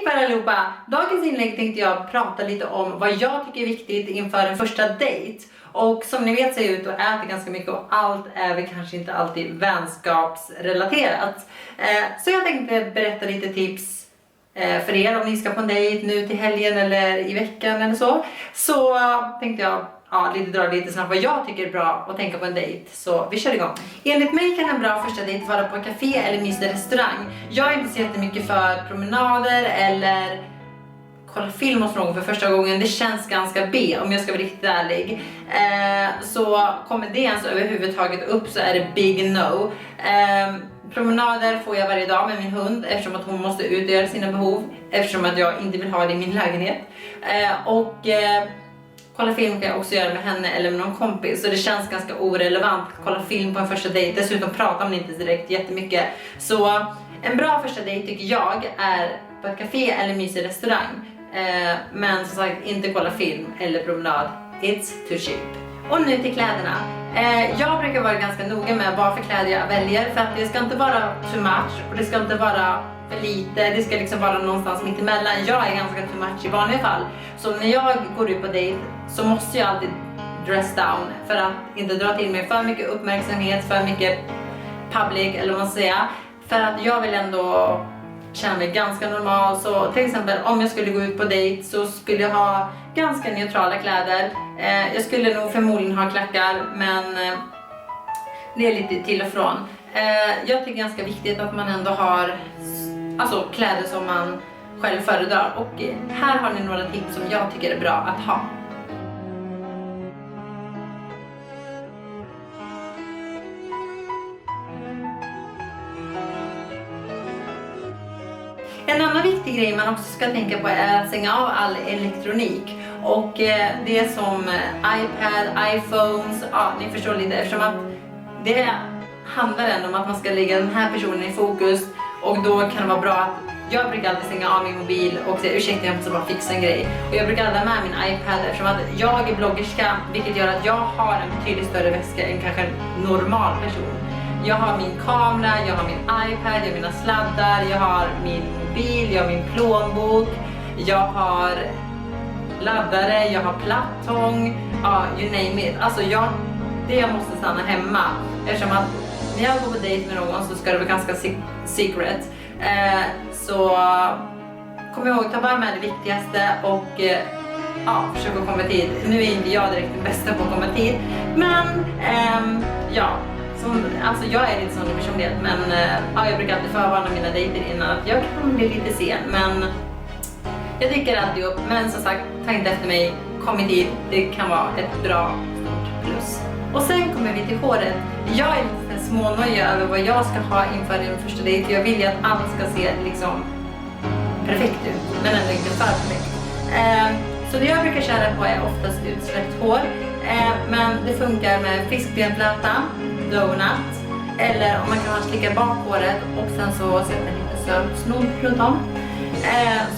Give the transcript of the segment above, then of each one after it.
Hej på er allihopa! Dagens inlägg tänkte jag prata lite om vad jag tycker är viktigt inför en första dejt. Och som ni vet så är jag ute och äter ganska mycket och allt är väl kanske inte alltid vänskapsrelaterat. Så jag tänkte berätta lite tips för er om ni ska på en dejt nu till helgen eller i veckan eller så. Så tänkte jag dra lite snabbt vad jag tycker är bra att tänka på en dejt. Så vi kör igång. Enligt mig kan en bra första dejt vara på café eller mysig restaurang. Jag är inte så jättemycket för promenader eller kolla film hos någon för första gången. Det känns ganska B om jag ska vara riktigt ärlig. Så kommer det ens överhuvudtaget upp så är det big no. Promenader får jag varje dag med min hund eftersom att hon måste ut och göra sina behov. Eftersom att jag inte vill ha det i min lägenhet. Kolla film kan jag också göra med henne eller med någon kompis. Så det känns ganska orelevant att kolla film på en första dejt. Dessutom pratar man inte direkt jättemycket. Så en bra första dejt tycker jag är på ett café eller mysig restaurang. Men som sagt inte kolla film eller promenad. It's too cheap. Och nu till kläderna. Jag brukar vara ganska noga med vad för kläder jag väljer. För att det ska inte vara too much och det ska inte vara för lite. Det ska liksom vara någonstans mitt emellan. Jag är ganska too much i vanliga fall. Så när jag går ut på dejt så måste jag alltid dress down. För att inte dra till mig för mycket uppmärksamhet, för mycket public eller vad man säger. För att jag vill ändå känna mig ganska normal. Så till exempel om jag skulle gå ut på dejt så skulle jag ha ganska neutrala kläder. Jag skulle nog förmodligen ha klackar, men det är lite till och från. Jag tycker ganska viktigt att man ändå har kläder som man själv föredrar. Och här har ni några tips som jag tycker är bra att ha. En annan viktig grej man också ska tänka på är att stänga av all elektronik. Och det är som iPad, iPhones, ni förstår lite eftersom att det handlar ändå om att man ska lägga den här personen i fokus. Och då kan det vara bra att jag brukar alltid stänga av min mobil och säga ursäkta jag måste bara fixa en grej. Och jag brukar aldrig ha med min iPad eftersom att jag är bloggerska, vilket gör att jag har en betydligt större väska än kanske en normal person. Jag har min kamera, jag har min iPad, jag har mina sladdar, jag har min mobil, jag har min plånbok, jag har laddare, jag har plattång, you name it. Alltså jag måste stanna hemma eftersom att när jag går på dejt med någon så ska det vara ganska secret. Så kom ihåg, ta bara med det viktigaste och försök att komma tid. Nu är inte jag direkt den bästa på att komma tid, men jag är lite sån i personlighet, men jag brukar alltid förvarna mina dejter innan att jag kan bli lite sen, men jag dyker alltid upp. Men som sagt, ta inte efter mig, kom i tid, det kan vara ett bra stort plus. Och sen kommer vi till håret. Jag är lite smånöjd över vad jag ska ha inför en första dejt. Jag vill ju att allt ska se liksom perfekt ut, men ändå inte för perfekt. Så det jag brukar köra på är oftast utsläppt hår. Men det funkar med fiskbenplatta, donut, eller om man kan slicka bak håret och sen så sätta en liten söt snodd runt om.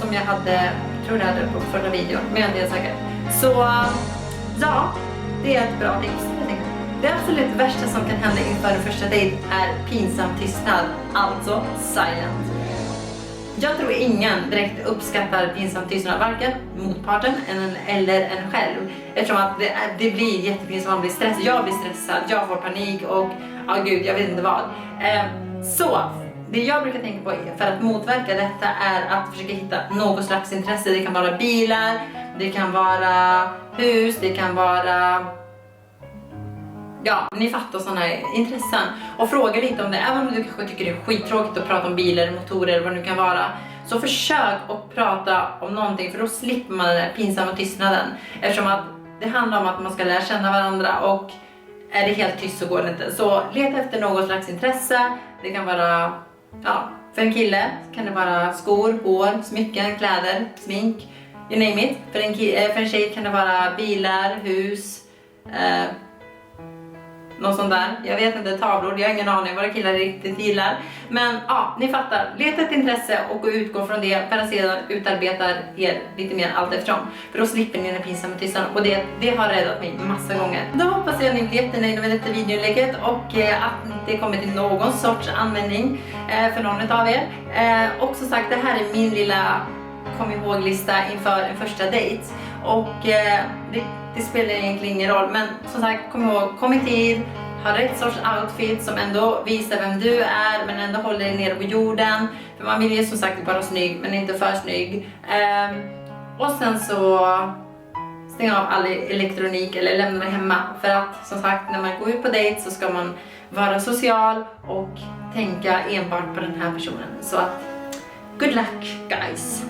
Som jag tror jag hade på förra videon, men jag är inte säker. Så det är ett bra tips. Det absolut värsta som kan hända inför en första dejt är pinsam tystnad, alltså silent. Jag tror ingen direkt uppskattar pinsam tystnad, varken motparten eller en själv. Eftersom att det blir jättepinsamt, man blir stressad, jag blir stressad, jag får panik och gud, jag vet inte vad. Så det jag brukar tänka på för att motverka detta är att försöka hitta något slags intresse. Det kan vara bilar, det kan vara hus, det kan vara ni fattar sådana här intressen. Och fråga lite om det. Även om du kanske tycker det är skittråkigt att prata om bilar, motorer eller vad det nu kan vara. Så försök att prata om någonting, för då slipper man den där pinsamma tystnaden. Eftersom att det handlar om att man ska lära känna varandra, och är det helt tyst så går det inte. Så leta efter något slags intresse. Det kan vara, för en kille kan det vara skor, hår, smycken, kläder, smink, you name it. För en tjej kan det vara bilar, hus, något sånt där. Jag vet inte, tavlor, jag har ingen aning vad killar riktigt gillar. Men ni fattar, leta ett intresse och utgå från det, för att sedan utarbetar er lite mer allt eftersom. För då slipper ni den pinsamma tystnaden, och det har räddat mig massa gånger. Då hoppas jag att ni blir jättenöjda med detta videoinlägget och att det kommer till någon sorts användning för någon av er. Och som sagt, det här är min lilla kom ihåg-lista inför en första dejt. Och det spelar egentligen ingen roll, men som sagt, kom ihåg, kom i tid, ha rätt sorts outfit som ändå visar vem du är men ändå håller dig nere på jorden. För man vill ju som sagt vara snygg men inte för snygg. Och sen så stäng av all elektronik eller lämna hemma. För att som sagt, när man går ut på dejt så ska man vara social och tänka enbart på den här personen. Så att, good luck guys!